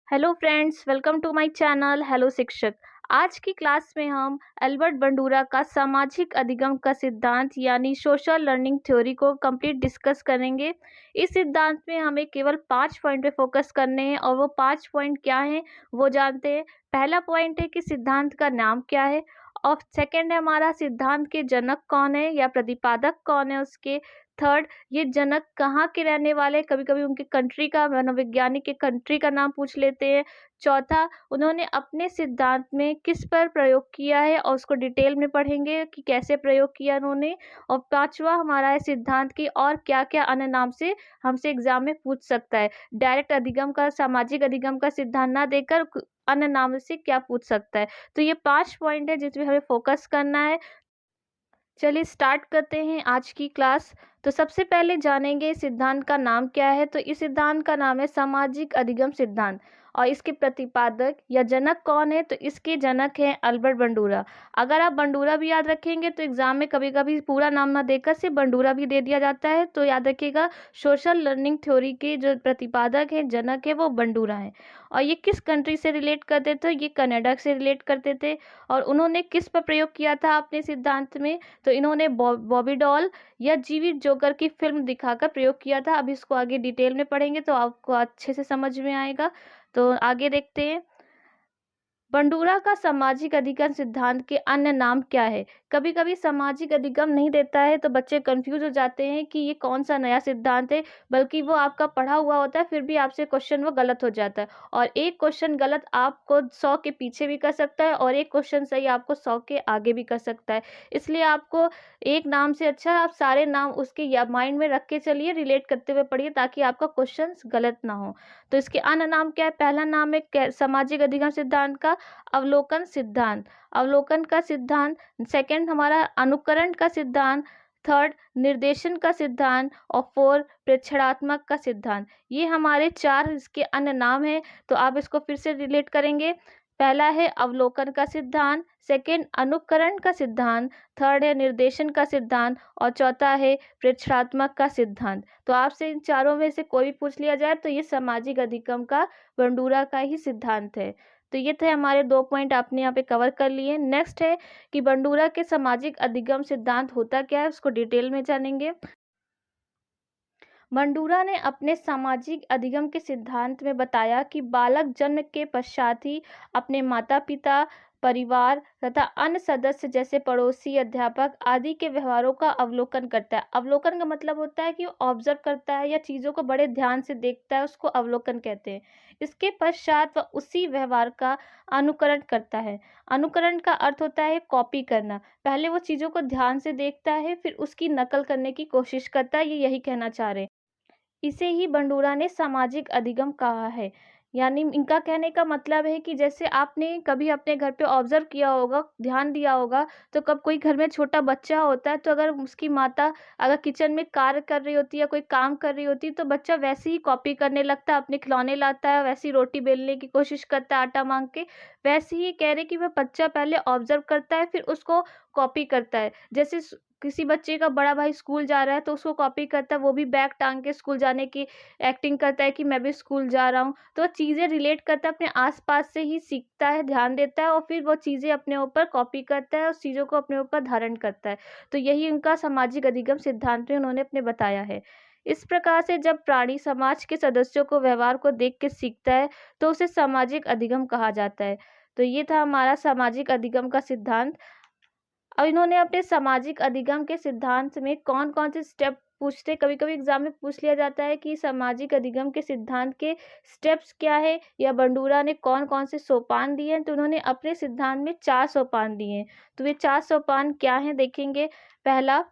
Hello friends, welcome to my channel hello Shikshak. आज की class में हम एल्बर्ट बंडूरा का सामाजिक अधिगम का सिद्धांत यानी सोशल लर्निंग थ्योरी को कंप्लीट डिस्कस करेंगे। इस सिद्धांत में हमें केवल 5 पॉइंट पे फोकस करने हैं और वो 5 पॉइंट क्या हैं वो जानते हैं। पहला पॉइंट है कि सिद्धांत का नाम क्या है, और सेकंड है हमारा सिद्धांत के जनक कौन है या प्रतिपादक कौन है उसके। थर्ड, ये जनक कहाँ के रहने वाले, कभी कभी उनके कंट्री का, मनोवैज्ञानिक के कंट्री का नाम पूछ लेते हैं। चौथा, उन्होंने अपने सिद्धांत में किस पर प्रयोग किया है और उसको डिटेल में पढ़ेंगे कि कैसे प्रयोग किया उन्होंने। और पांचवा हमारा है सिद्धांत की और क्या क्या अन्य नाम से हमसे एग्जाम में पूछ सकता है। डायरेक्ट अधिगम का, सामाजिक अधिगम का सिद्धांत ना देकर अन्य नाम से क्या पूछ सकता है। तो ये 5 पॉइंट है जिसमें हमें फोकस करना है। चलिए स्टार्ट करते हैं आज की क्लास। तो सबसे पहले जानेंगे सिद्धांत का नाम क्या है। तो इस सिद्धांत का नाम है सामाजिक अधिगम सिद्धांत। और इसके प्रतिपादक या जनक कौन है, तो इसके जनक हैं अल्बर्ट बंडूरा। अगर आप बंडूरा भी याद रखेंगे तो एग्जाम में कभी कभी पूरा नाम ना देकर सिर्फ बंडूरा भी दे दिया जाता है, तो याद रखिएगा सोशल लर्निंग थ्योरी के जो प्रतिपादक हैं, जनक है, वो बंडूरा हैं। और ये किस कंट्री से रिलेट करते थे, ये कनाडा से रिलेट करते थे। और उन्होंने किस पर प्रयोग किया था अपने सिद्धांत में, तो इन्होंने बॉबी डॉल या जीवित जोकर की फिल्म दिखाकर प्रयोग किया था। अब इसको आगे डिटेल में पढ़ेंगे तो आपको अच्छे से समझ में आएगा। तो आगे देखते हैं बंडूरा का सामाजिक अधिगम सिद्धांत के अन्य नाम क्या है। कभी कभी सामाजिक अधिगम नहीं देता है तो बच्चे कंफ्यूज हो जाते हैं कि ये कौन सा नया सिद्धांत है, बल्कि वो आपका पढ़ा हुआ होता है फिर भी आपसे क्वेश्चन वो गलत हो जाता है। और एक क्वेश्चन गलत आपको 100 के पीछे भी कर सकता है और एक क्वेश्चन सही आपको 100 के आगे भी कर सकता है। इसलिए आपको एक नाम से अच्छा आप सारे नाम उसके या माइंड में रख के चलिए, रिलेट करते हुए पढ़िए ताकि आपका क्वेश्चन गलत ना हो। तो इसके अन्य नाम क्या है। पहला नाम है सामाजिक अधिगम सिद्धांत का अवलोकन सिद्धांत, अवलोकन का सिद्धांत। सेकंड हमारा अनुकरण का सिद्धांत। थर्ड निर्देशन का सिद्धांत। और फोर प्रेक्षणात्मक का सिद्धांत। ये हमारे चार इसके अन्य नाम हैं। तो आप इसको फिर से रिलेट करेंगे। पहला है अवलोकन का सिद्धांत, सेकंड अनुकरण का सिद्धांत, थर्ड है निर्देशन का सिद्धांत और चौथा है प्रेक्षणात्मक का सिद्धांत। तो आपसे इन चारों में से कोई भी पूछ लिया जाए तो ये सामाजिक अधिगम का बंडूरा का ही सिद्धांत है। तो ये थे हमारे 2 पॉइंट, आपने यहाँ पे कवर कर लिए। नेक्स्ट है कि बंडूरा के सामाजिक अधिगम सिद्धांत होता क्या है, उसको डिटेल में जानेंगे। बंडूरा ने अपने सामाजिक अधिगम के सिद्धांत में बताया कि बालक जन्म के पश्चात ही अपने माता पिता, परिवार तथा अन्य सदस्य जैसे पड़ोसी, अध्यापक आदि के व्यवहारों का अवलोकन करता है। अवलोकन का मतलब होता है कि वो ऑब्जर्व करता है या चीज़ों को बड़े ध्यान से देखता है, उसको अवलोकन कहते हैं। इसके पश्चात वह उसी व्यवहार का अनुकरण करता है। अनुकरण का अर्थ होता है कॉपी करना। पहले वो चीज़ों को ध्यान से देखता है, फिर उसकी नकल करने की कोशिश करता है, ये यही कहना चाह रहे हैं। इसे ही बंडूरा ने सामाजिक अधिगम कहा है। यानी इनका कहने का मतलब है कि जैसे आपने कभी अपने घर पे ऑब्जर्व किया होगा, ध्यान दिया होगा, तो कब कोई घर में छोटा बच्चा होता है तो अगर उसकी माता अगर किचन में कार्य कर रही होती है या कोई काम कर रही होती है तो बच्चा वैसे ही कॉपी करने लगता है, अपने खिलौने लाता है, वैसी रोटी बेलने की कोशिश करता है आटा मांग के। वैसे ही कह रहे कि वह बच्चा पहले ऑब्जर्व करता है फिर उसको कॉपी करता है। जैसे किसी बच्चे का बड़ा भाई स्कूल जा रहा है तो उसको कॉपी करता है, वो भी बैग टांग के स्कूल जाने की एक्टिंग करता है कि मैं भी स्कूल जा रहा हूँ। तो चीज़ें रिलेट करता है, अपने आसपास से ही सीखता है, ध्यान देता है और फिर वो चीज़ें अपने ऊपर कॉपी करता है, उस चीज़ों को अपने ऊपर धारण करता है। तो यही उनका सामाजिक अधिगम सिद्धांत में उन्होंने अपने बताया है। इस प्रकार से जब प्राणी समाज के सदस्यों को व्यवहार को देख के सीखता है तो उसे सामाजिक अधिगम कहा जाता है। तो ये था हमारा सामाजिक अधिगम का सिद्धांत। अब इन्होंने अपने सामाजिक अधिगम के सिद्धांत में कौन कौन से स्टेप पूछते, कभी कभी एग्जाम में पूछ लिया जाता है कि सामाजिक अधिगम के सिद्धांत के स्टेप्स क्या है या बंडूरा ने कौन कौन से सोपान दिए हैं। तो उन्होंने अपने सिद्धांत में 4 सोपान दिए हैं। तो ये 4 सोपान क्या हैं देखेंगे। पहला,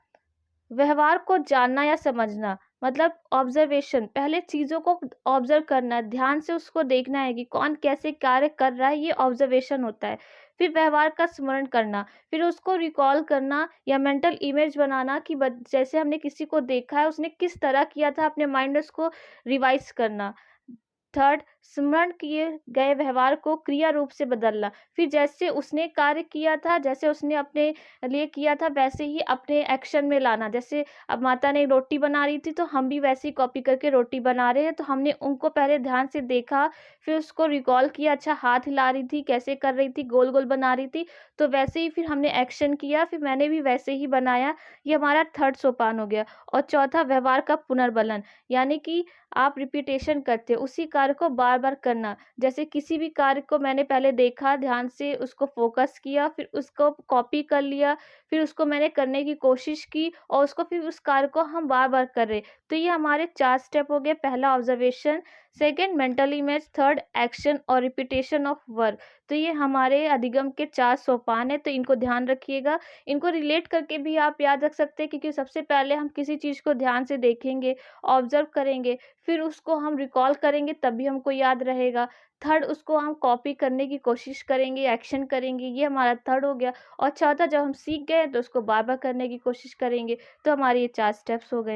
व्यवहार को जानना या समझना, मतलब ऑब्जर्वेशन। पहले चीज़ों को ऑब्जर्व करना है, ध्यान से उसको देखना है कि कौन कैसे कार्य कर रहा है, ये ऑब्जर्वेशन होता है। फिर व्यवहार का स्मरण करना, फिर उसको रिकॉल करना या मेंटल इमेज बनाना कि जैसे हमने किसी को देखा है उसने किस तरह किया था, अपने माइंड में उसको रिवाइज करना। थर्ड, स्मरण किए गए व्यवहार को क्रिया रूप से बदलना। फिर जैसे उसने कार्य किया था, जैसे उसने अपने लिए किया था, वैसे ही अपने एक्शन में लाना। जैसे अब माता ने रोटी बना रही थी, तो हम भी वैसे ही कॉपी करके रोटी बना रहे हैं। तो हमने उनको पहले ध्यान से देखा, फिर उसको रिकॉल किया, अच्छा हाथ हिला रही थी, कैसे कर रही थी, गोल-गोल बना रही थी, तो वैसे ही फिर हमने एक्शन किया, फिर मैंने भी वैसे ही बनाया। ये हमारा थर्ड सोपान हो गया। और चौथा, व्यवहार का पुनर्बलन, यानी कि आप रिपीटेशन करते हो, उसी कार्य को बार-बार करना। जैसे किसी भी कार्य को मैंने पहले देखा, ध्यान से उसको फ़ोकस किया, फिर उसको कॉपी कर लिया, फिर उसको मैंने करने की कोशिश की और उसको फिर उस कार्य को हम बार-बार कर रहे। तो ये हमारे 4 स्टेप हो गए। पहला observation, second mental image, third action और रिपीटेशन ऑफ वर्क। तो ये हमारे अधिगम के 4 सोपान हैं, तो इनको ध्यान रखिएगा। इनको रिलेट करके भी आप याद रख सकते हैं, क्योंकि सबसे पहले हम किसी चीज़ को ध्यान से देखेंगे, ऑब्ज़र्व करेंगे, फिर उसको हम रिकॉल करेंगे, तभी हमको याद रहेगा। थर्ड, उसको हम कॉपी करने की कोशिश करेंगे, एक्शन करेंगे, ये हमारा थर्ड हो गया। और चौथा, जब हम सीख गए तो उसको बार-बार करने की कोशिश करेंगे। तो हमारे ये 4 स्टेप्स हो गए।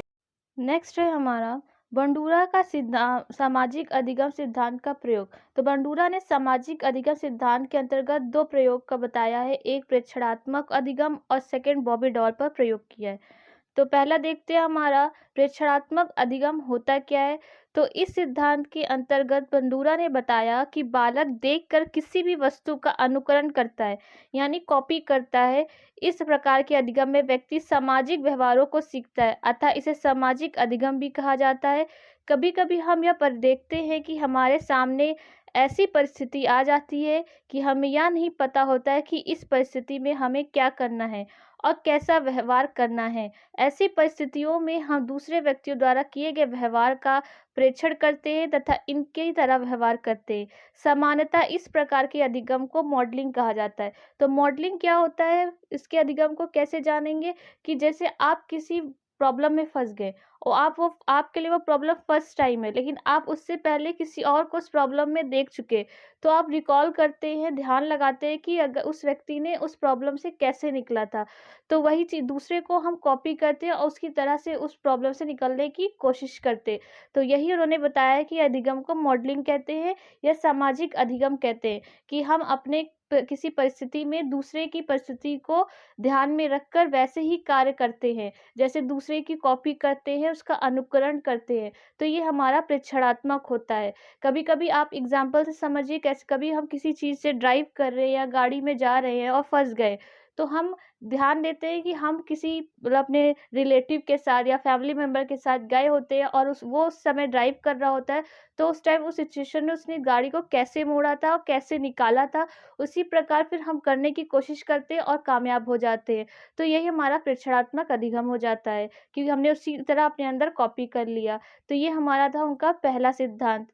नेक्स्ट है हमारा बंडूरा का सामाजिक अधिगम सिद्धांत का प्रयोग। तो बंडूरा ने सामाजिक अधिगम सिद्धांत के अंतर्गत 2 प्रयोग का बताया है, एक प्रेक्षणात्मक अधिगम और सेकंड बॉबी डॉल पर प्रयोग किया है। तो पहला देखते हैं हमारा प्रेक्षणात्मक अधिगम होता क्या है। तो इस सिद्धांत के अंतर्गत बंडूरा ने बताया कि बालक देखकर किसी भी वस्तु का अनुकरण करता है, यानी कॉपी करता है। इस प्रकार के अधिगम में व्यक्ति सामाजिक व्यवहारों को सीखता है, अतः इसे सामाजिक अधिगम भी कहा जाता है। कभी कभी हम यह पर देखते हैं कि हमारे सामने ऐसी परिस्थिति आ जाती है कि हमें यह नहीं पता होता है कि इस परिस्थिति में हमें क्या करना है और कैसा व्यवहार करना है। ऐसी परिस्थितियों में हम दूसरे व्यक्तियों द्वारा किए गए व्यवहार का प्रेक्षण करते हैं तथा इनकी तरह व्यवहार करते हैं। सामान्यतः इस प्रकार के अधिगम को मॉडलिंग कहा जाता है। तो मॉडलिंग क्या होता है, इसके अधिगम को कैसे जानेंगे कि जैसे आप किसी प्रॉब्लम में फंस गए और आपके लिए वो प्रॉब्लम फर्स्ट टाइम है, लेकिन आप उससे पहले किसी और को उस प्रॉब्लम में देख चुके, तो आप रिकॉल करते हैं, ध्यान लगाते हैं कि अगर उस व्यक्ति ने उस प्रॉब्लम से कैसे निकला था। तो वही चीज़ दूसरे को हम कॉपी करते हैं और उसकी तरह से उस प्रॉब्लम से निकलने की कोशिश करते। तो यही उन्होंने बताया कि अधिगम को मॉडलिंग कहते हैं या सामाजिक अधिगम कहते हैं, कि हम अपने किसी परिस्थिति में दूसरे की परिस्थिति को ध्यान में रखकर वैसे ही कार्य करते हैं, जैसे दूसरे की कॉपी करते हैं, उसका अनुकरण करते हैं। तो ये हमारा प्रेक्षणात्मक होता है। कभी कभी आप एग्जाम्पल से समझिए, कैसे कभी हम किसी चीज़ से ड्राइव कर रहे हैं या गाड़ी में जा रहे हैं और फंस गए, तो हम ध्यान देते हैं कि हम किसी मतलब अपने रिलेटिव के साथ या फैमिली मेंबर के साथ गए होते हैं और उस समय ड्राइव कर रहा होता है, तो उस टाइम उस सिचुएशन में उसने गाड़ी को कैसे मोड़ा था और कैसे निकाला था, उसी प्रकार फिर हम करने की कोशिश करते हैं और कामयाब हो जाते हैं। तो यही हमारा प्रेक्षणात्मक अधिगम हो जाता है, क्योंकि हमने उसी तरह अपने अंदर कॉपी कर लिया। तो ये हमारा था उनका पहला सिद्धांत।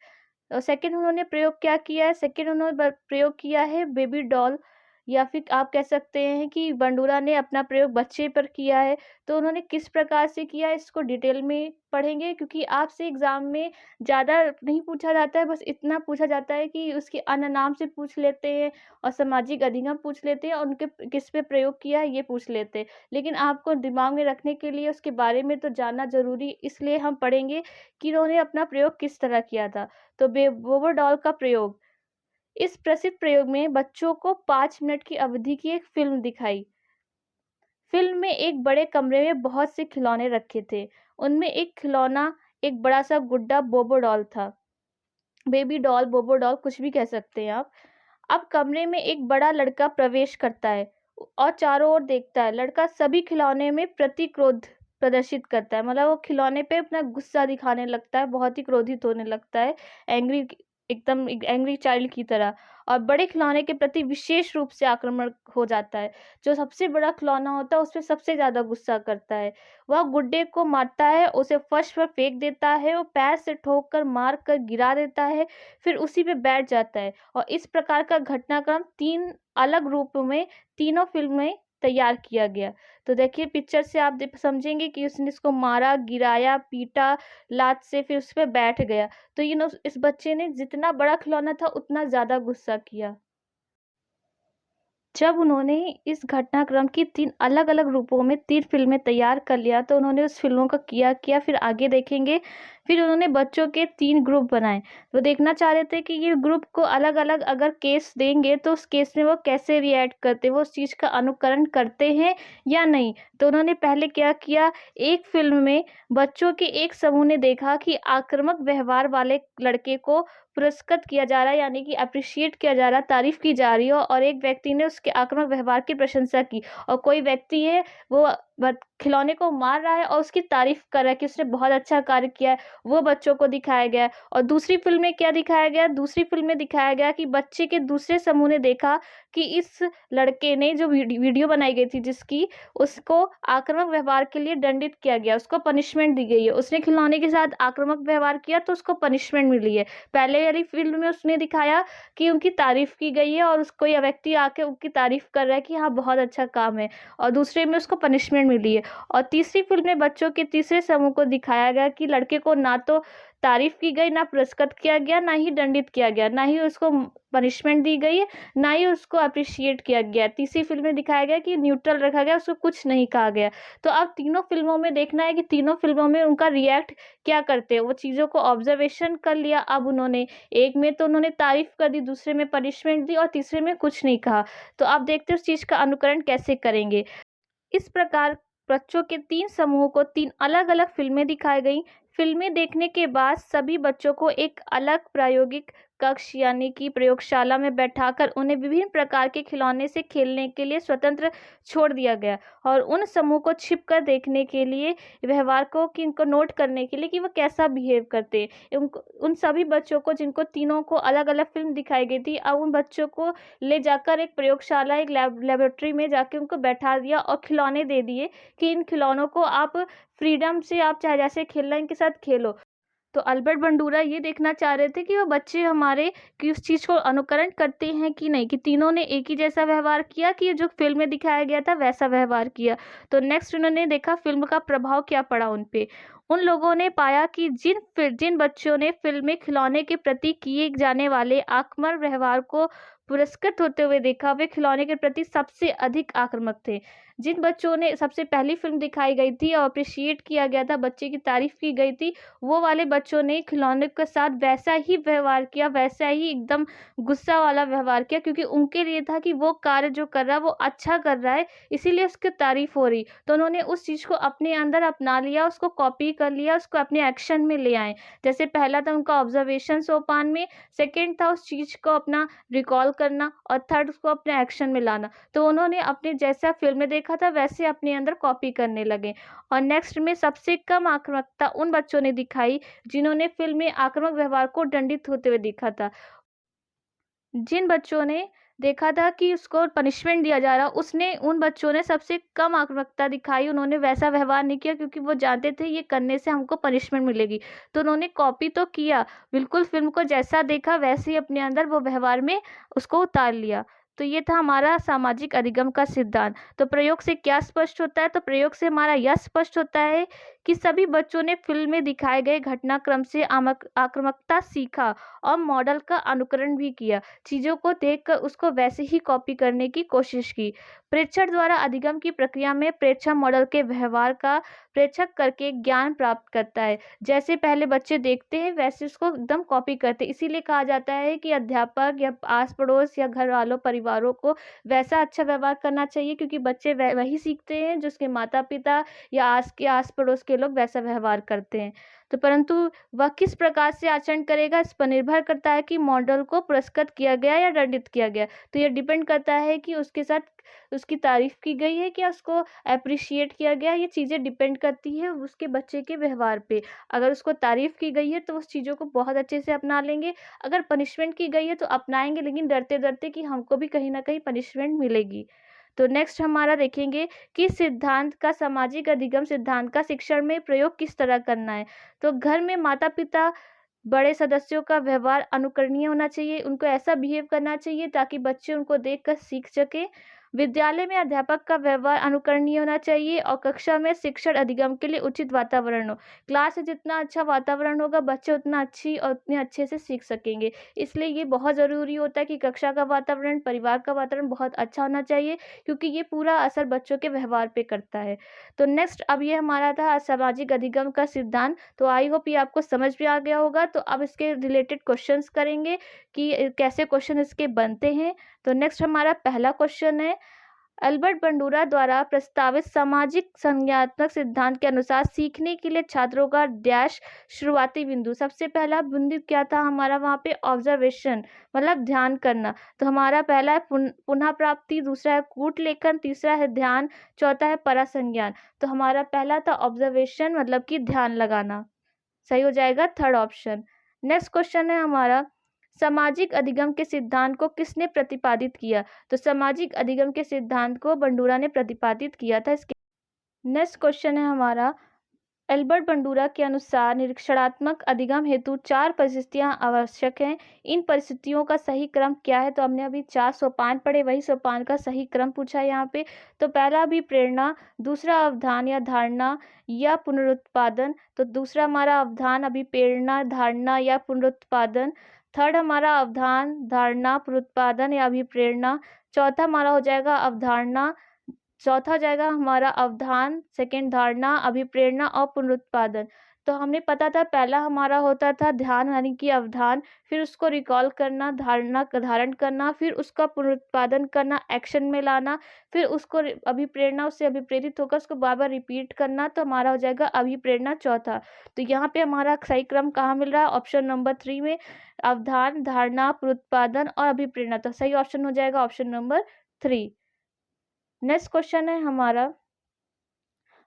और सेकंड उन्होंने प्रयोग क्या किया है, सेकंड उन्होंने प्रयोग किया है बेबी डॉल, या फिर आप कह सकते हैं कि बंडूरा ने अपना प्रयोग बच्चे पर किया है। तो उन्होंने किस प्रकार से किया है, इसको डिटेल में पढ़ेंगे, क्योंकि आपसे एग्जाम में ज़्यादा नहीं पूछा जाता है, बस इतना पूछा जाता है कि उसके अन्य नाम से पूछ लेते हैं और सामाजिक अधिगम पूछ लेते हैं और उनके किस पे प्रयोग किया है ये पूछ लेते हैं। लेकिन आपको दिमाग में रखने के लिए उसके बारे में तो जानना ज़रूरी, इसलिए हम पढ़ेंगे कि उन्होंने अपना प्रयोग किस तरह किया था। तो बोबर डॉल का प्रयोग, इस प्रसिद्ध प्रयोग में बच्चों को 5 मिनट की अवधि की एक फ़िल्म दिखाई। फ़िल्म में एक बड़े कमरे में बहुत से खिलौने रखे थे। उनमें एक खिलौना एक बड़ा-सा गुड्डा बोबो डॉल था। बेबी डॉल, बोबो डॉल कुछ भी कह सकते हैं आप। अब कमरे में एक बड़ा लड़का प्रवेश करता है और चारों ओर देखता है। लड़का सभी खिलौने में प्रतिक्रोध प्रदर्शित करता है, मतलब वो खिलौने पे अपना गुस्सा दिखाने लगता है, बहुत ही क्रोधित होने लगता है, एंग्री, एकदम एंग्री चाइल्ड की तरह, और बड़े खिलौने के प्रति विशेष रूप से आक्रामक हो जाता है। जो सबसे बड़ा खिलौना होता है उस पे सबसे ज़्यादा गुस्सा करता है। वह गुड्डे को मारता है, उसे फर्श पर फेंक देता है, वो पैर से ठोक कर मार कर गिरा देता है, फिर उसी पे बैठ जाता है। और इस प्रकार का घटनाक्रम 3 अलग रूपों में तीनों फ़िल्म में तैयार किया गया। तो देखिए पिक्चर से आप समझेंगे कि उसने इसको मारा, गिराया, पीटा लात से, फिर उस पे बैठ गया। तो इस बच्चे ने जितना बड़ा खिलौना था उतना ज़्यादा गुस्सा किया। जब उन्होंने इस घटनाक्रम की 3 अलग-अलग रूपों में 3 फ़िल्में तैयार कर लिया, तो उन्होंने उस फ़िल्मों का किया फिर आगे देखेंगे। फिर उन्होंने बच्चों के 3 ग्रुप बनाए। वो देखना चाह रहे थे कि ये ग्रुप को अलग-अलग अगर केस देंगे तो उस केस में वो कैसे रिएक्ट करते हैं, वो उस चीज़ का अनुकरण करते हैं या नहीं। तो उन्होंने पहले क्या किया, एक फ़िल्म में बच्चों के एक समूह ने देखा कि आक्रामक व्यवहार वाले लड़के को पुरस्कृत किया जा रहा है, यानी कि एप्रिशिएट किया जा रहा है, तारीफ़ की जा रही है, और एक व्यक्ति ने उसके आक्रामक व्यवहार की प्रशंसा की। और कोई व्यक्ति है वो खिलौने को मार रहा है और उसकी तारीफ़ कर रहा है कि उसने बहुत अच्छा कार्य किया है, वो बच्चों को दिखाया गया है। और दूसरी फ़िल्म में क्या दिखाया गया, दूसरी फ़िल्म में दिखाया गया कि बच्चे के दूसरे समूह ने देखा कि इस लड़के ने जो वीडियो बनाई गई थी जिसकी, उसको आक्रामक व्यवहार के लिए दंडित किया गया, उसको पनिशमेंट दी गई है। उसने खिलौने के साथ आक्रामक व्यवहार किया तो उसको पनिशमेंट मिली है। पहले वाली फ़िल्म में उसने दिखाया कि उनकी तारीफ़ की गई है और उसको यह व्यक्ति आके उनकी तारीफ़ कर रहा है कि हाँ, बहुत अच्छा काम है, और दूसरे में उसको पनिशमेंट मिली है। और तीसरी फ़िल्म में बच्चों के तीसरे समूह को दिखाया गया कि लड़के को ना तो तारीफ़ की गई, ना पुरस्कृत किया गया, ना ही दंडित किया गया, ना ही उसको पनिशमेंट दी गई है, ना ही उसको एप्रिशिएट किया गया। तीसरी फ़िल्म में दिखाया गया कि न्यूट्रल रखा गया, उसको कुछ नहीं कहा गया। तो अब तीनों फ़िल्मों में देखना है कि तीनों फ़िल्मों में उनका रिएक्ट क्या करते हैं। वो चीज़ों को ऑब्ज़र्वेशन कर लिया अब उन्होंने, एक में तो उन्होंने तारीफ़ कर दी, दूसरे में पनिशमेंट दी और तीसरे में कुछ नहीं कहा। तो अब देखते हैं उस चीज़ का अनुकरण कैसे करेंगे। इस प्रकार बच्चों के 3 समूहों को 3 अलग-अलग फ़िल्में दिखाई गईं। फ़िल्में देखने के बाद सभी बच्चों को एक अलग प्रायोगिक कक्ष यानी कि प्रयोगशाला में बैठाकर उन्हें विभिन्न प्रकार के खिलौने से खेलने के लिए स्वतंत्र छोड़ दिया गया, और उन समूह को छिपकर देखने के लिए, व्यवहार को कि इनको नोट करने के लिए कि वो कैसा बिहेव करते हैं। उन सभी बच्चों को, जिनको तीनों को अलग-अलग फ़िल्म दिखाई गई थी, अब उन बच्चों को ले जाकर एक प्रयोगशाला, एक लेबोरेटरी में जाके उनको बैठा दिया और खिलौने दे दिए कि इन खिलौनों को आप फ्रीडम से, आप चाहे जैसे खेलना है इनके साथ खेलो। तो अल्बर्ट बंडूरा ये देखना चाह रहे थे कि वो बच्चे हमारे कि उस चीज़ को अनुकरण करते हैं कि नहीं, कि तीनों ने एक ही जैसा व्यवहार किया कि जो फ़िल्म में दिखाया गया था वैसा व्यवहार किया। तो नेक्स्ट उन्होंने देखा फ़िल्म का प्रभाव क्या पड़ा उन पे। उन लोगों ने पाया कि जिन बच्चों ने फ़िल्म में खिलौने के प्रति किए जाने वाले आक्रामक व्यवहार को पुरस्कृत होते हुए देखा, वे खिलौने के प्रति सबसे अधिक आक्रामक थे। जिन बच्चों ने, सबसे पहली फ़िल्म दिखाई गई थी और एप्रिशिएट किया गया था, बच्चे की तारीफ़ की गई थी, वो वाले बच्चों ने खिलौने के साथ वैसा ही व्यवहार किया, वैसा ही एकदम गुस्सा वाला व्यवहार किया, क्योंकि उनके लिए था कि वो कार्य जो कर रहा है वो अच्छा कर रहा है, इसीलिए उसकी तारीफ़ हो रही। तो उन्होंने उस चीज़ को अपने अंदर अपना लिया, उसको कॉपी कर लिया, उसको अपने एक्शन में ले आए। जैसे पहला था उनका ऑब्ज़र्वेशन सोपान में, सेकंड था उस चीज़ को अपना रिकॉल करना, और थर्ड उसको अपने एक्शन में लाना। तो उन्होंने अपने जैसा फ़िल्म में देखा था वैसे अपने अंदर कॉपी करने लगे। और नेक्स्ट में सबसे कम आक्रामकता उन बच्चों ने दिखाई जिन्होंने फ़िल्म में आक्रामक व्यवहार को दंडित होते हुए देखा था। जिन बच्चों ने देखा था कि उसको पनिशमेंट दिया जा रहा, उसने उन बच्चों ने सबसे कम आक्रामकता दिखाई, उन्होंने वैसा व्यवहार नहीं किया क्योंकि वो जानते थे ये करने से हमको पनिशमेंट मिलेगी। तो उन्होंने कॉपी तो किया, बिल्कुल फ़िल्म को जैसा देखा वैसे ही अपने अंदर वो व्यवहार में उसको उतार लिया। तो ये था हमारा सामाजिक अधिगम का सिद्धांत। तो प्रयोग से क्या स्पष्ट होता है? तो प्रयोग से हमारा यह स्पष्ट होता है कि सभी बच्चों ने फ़िल्म में दिखाए गए घटनाक्रम से आक्रामकता सीखा और मॉडल का अनुकरण भी किया। चीज़ों को देखकर उसको वैसे ही कॉपी करने की कोशिश की। प्रेक्षक द्वारा अधिगम की प्रक्रिया में प्रेक्षक मॉडल के व्यवहार का प्रेक्षक करके ज्ञान प्राप्त करता है। जैसे पहले बच्चे देखते हैं वैसे उसको एकदम कॉपी करते हैं। इसीलिए कहा जाता है कि अध्यापक या आस-पड़ोस या घर वालों, परिवारों को वैसा अच्छा व्यवहार करना चाहिए, क्योंकि बच्चे वही सीखते हैं जो उसके माता-पिता या आस-पड़ोस के लोग वैसा व्यवहार करते हैं। तो परंतु वह किस प्रकार से आचरण करेगा इस पर निर्भर करता है कि मॉडल को पुरस्कृत किया गया या दंडित किया गया। तो ये डिपेंड करता है कि उसके साथ उसकी तारीफ़ की गई है, क्या उसको एप्रिशिएट किया गया, ये चीज़ें डिपेंड करती है उसके बच्चे के व्यवहार पे। अगर उसको तारीफ़ की गई है तो उस चीज़ों को बहुत अच्छे से अपना लेंगे, अगर पनिशमेंट की गई है तो अपनाएँगे, लेकिन डरते-डरते कि हमको भी कहीं न कहीं पनिशमेंट मिलेगी। तो नेक्स्ट हमारा देखेंगे कि सिद्धांत का, सामाजिक अधिगम सिद्धांत का शिक्षण में प्रयोग किस तरह करना है। तो घर में माता-पिता, बड़े सदस्यों का व्यवहार अनुकरणीय होना चाहिए, उनको ऐसा बिहेव करना चाहिए ताकि बच्चे उनको देखकर सीख सकें। विद्यालय में अध्यापक का व्यवहार अनुकरणीय होना चाहिए और कक्षा में शिक्षण अधिगम के लिए उचित वातावरण हो। क्लास में जितना अच्छा वातावरण होगा, बच्चे उतना अच्छी और उतने अच्छे से सीख सकेंगे। इसलिए ये बहुत ज़रूरी होता है कि कक्षा का वातावरण, परिवार का वातावरण बहुत अच्छा होना चाहिए, क्योंकि ये पूरा असर बच्चों के व्यवहार पे करता है। तो नेक्स्ट अब ये हमारा था सामाजिक अधिगम का सिद्धांत। तो आई होप ये आपको समझ में आ गया होगा। तो अब इसके रिलेटेड क्वेश्चंस करेंगे कि कैसे क्वेश्चन इसके बनते हैं। तो नेक्स्ट हमारा पहला क्वेश्चन है, अल्बर्ट बंडूरा द्वारा प्रस्तावित सामाजिक संज्ञानात्मक सिद्धांत के अनुसार सीखने के लिए छात्रों का डैश शुरुआती बिंदु। सबसे पहला बिंदु क्या था हमारा वहाँ पे? ऑब्जर्वेशन, मतलब ध्यान करना। तो हमारा पहला है पुनः प्राप्ति, दूसरा है कूट लेखन, तीसरा है ध्यान, चौथा है परासंज्ञान। तो हमारा पहला था ऑब्जर्वेशन, मतलब कि ध्यान लगाना। सही हो जाएगा थर्ड ऑप्शन। नेक्स्ट क्वेश्चन है हमारा, सामाजिक अधिगम के सिद्धांत को किसने प्रतिपादित किया? तो सामाजिक अधिगम के सिद्धांत को बंडूरा ने प्रतिपादित किया था। इसके नेक्स्ट क्वेश्चन है हमारा, एल्बर्ट बंडूरा के अनुसार निरीक्षणात्मक अधिगम हेतु 4 परिस्थितियां आवश्यक हैं। इन परिस्थितियों का सही क्रम क्या है? तो हमने अभी 4 सोपान पढ़े, वही सोपान का सही क्रम पूछा है यहाँ पे। तो पहला अभिप्रेरणा, दूसरा अवधान या धारणा या पुनरुत्पादन। तो दूसरा हमारा अवधान, अभिप्रेरणा, धारणा या पुनरुत्पादन। थर्ड हमारा अवधान, धारणा, पुनरुत्पादन या अभिप्रेरणा। चौथा हमारा हो जाएगा अवधारणा, चौथा हो जाएगा हमारा अवधान, सेकंड धारणा, अभिप्रेरणा और पुनरुत्पादन। तो हमने पता था पहला हमारा होता था ध्यान, यानी कि अवधान, फिर उसको रिकॉल करना, धारणा धारण करना, फिर उसका पुनरुत्पादन करना, एक्शन में लाना, फिर उसको अभिप्रेरणा, उससे अभिप्रेरित होकर उसको बार बार रिपीट करना। तो हमारा हो जाएगा अभिप्रेरणा चौथा। तो यहाँ पे हमारा सही क्रम कहाँ मिल रहा है? ऑप्शन नंबर 3 में, अवधान, धारणा, पुनरुत्पादन और अभिप्रेरणा। तो सही ऑप्शन हो जाएगा ऑप्शन नंबर 3। नेक्स्ट क्वेश्चन है हमारा,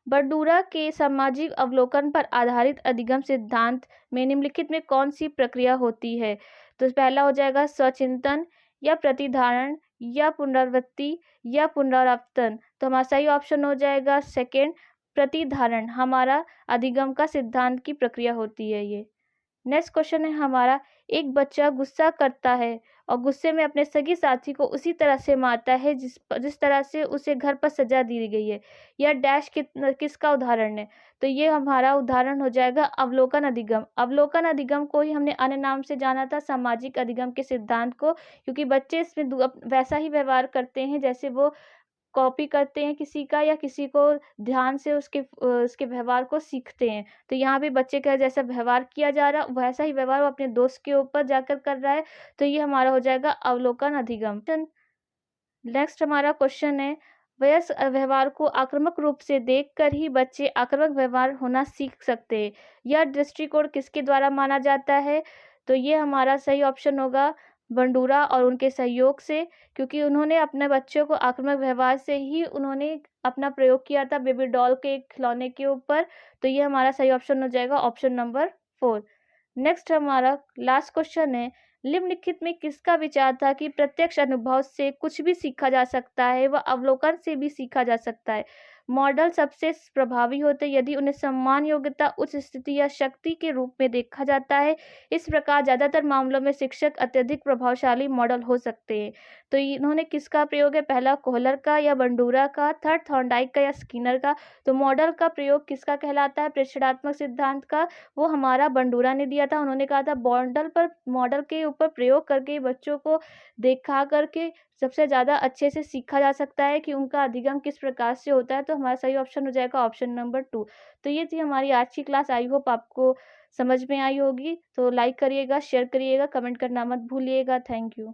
बंडूरा के सामाजिक अवलोकन पर आधारित अधिगम सिद्धांत में निम्नलिखित में कौन सी प्रक्रिया होती है? तो पहला हो जाएगा स्वचिंतन या प्रतिधारण या पुनरावृत्ति या पुनरावर्तन। तो हमारा सही ऑप्शन हो जाएगा सेकंड, प्रतिधारण हमारा अधिगम का सिद्धांत की प्रक्रिया होती है ये। नेक्स्ट क्वेश्चन है हमारा, एक बच्चा गुस्सा करता है और गुस्से में अपने सगी साथी को उसी तरह से मारता है जिस तरह से उसे घर पर सजा दी गई है। यह डैश किसका उदाहरण है? तो ये हमारा उदाहरण हो जाएगा अवलोकन अधिगम। अवलोकन अधिगम को ही हमने अन्य नाम से जाना था सामाजिक अधिगम के सिद्धांत को, क्योंकि बच्चे इसमें वैसा ही व्यवहार करते हैं जैसे वो कॉपी करते हैं किसी का, या किसी को ध्यान से उसके व्यवहार को सीखते हैं। तो यहाँ पे बच्चे का जैसा व्यवहार किया जा रहा है वैसा ही व्यवहार वो अपने दोस्त के ऊपर जाकर कर रहा है। तो ये हमारा हो जाएगा अवलोकन अधिगम। नेक्स्ट हमारा क्वेश्चन है, वयस्क व्यवहार को आक्रामक रूप से देखकर ही बच्चे आक्रामक व्यवहार होना सीख सकते हैं। यह दृष्टिकोण किसके द्वारा माना जाता है? तो ये हमारा सही ऑप्शन होगा बंडूरा और उनके सहयोग से, क्योंकि उन्होंने अपने बच्चों को आक्रामक व्यवहार से ही उन्होंने अपना प्रयोग किया था बेबी डॉल के एक खिलौने के ऊपर। तो ये हमारा सही ऑप्शन हो जाएगा ऑप्शन नंबर 4। नेक्स्ट हमारा लास्ट क्वेश्चन है, निम्नलिखित में किसका विचार था कि प्रत्यक्ष अनुभव से कुछ भी सीखा जा सकता है व अवलोकन से भी सीखा जा सकता है? मॉडल सबसे प्रभावी होते यदि उन्हें सम्मान, योग्यता, उच्च स्थिति या शक्ति के रूप में देखा जाता है। इस प्रकार ज्यादातर मामलों में शिक्षक अत्यधिक प्रभावशाली मॉडल हो सकते हैं। तो इन्होंने किसका प्रयोग है? पहला कोहलर का या बंडूरा का, थर्ड थॉर्नडाइक का या स्किनर का। तो मॉडल का प्रयोग किसका कहलाता है? प्रेषणात्मक सिद्धांत का। वो हमारा बंडूरा ने दिया था। उन्होंने कहा था मॉडल के ऊपर प्रयोग करके बच्चों को देखा करके सबसे ज़्यादा अच्छे से सीखा जा सकता है कि उनका अधिगम किस प्रकार से होता है। तो हमारा सही ऑप्शन हो जाएगा ऑप्शन नंबर 2। तो ये थी हमारी आज की क्लास। आई होप आपको समझ में आई होगी। तो लाइक करिएगा, शेयर करिएगा, कमेंट करना मत भूलिएगा। Thank you.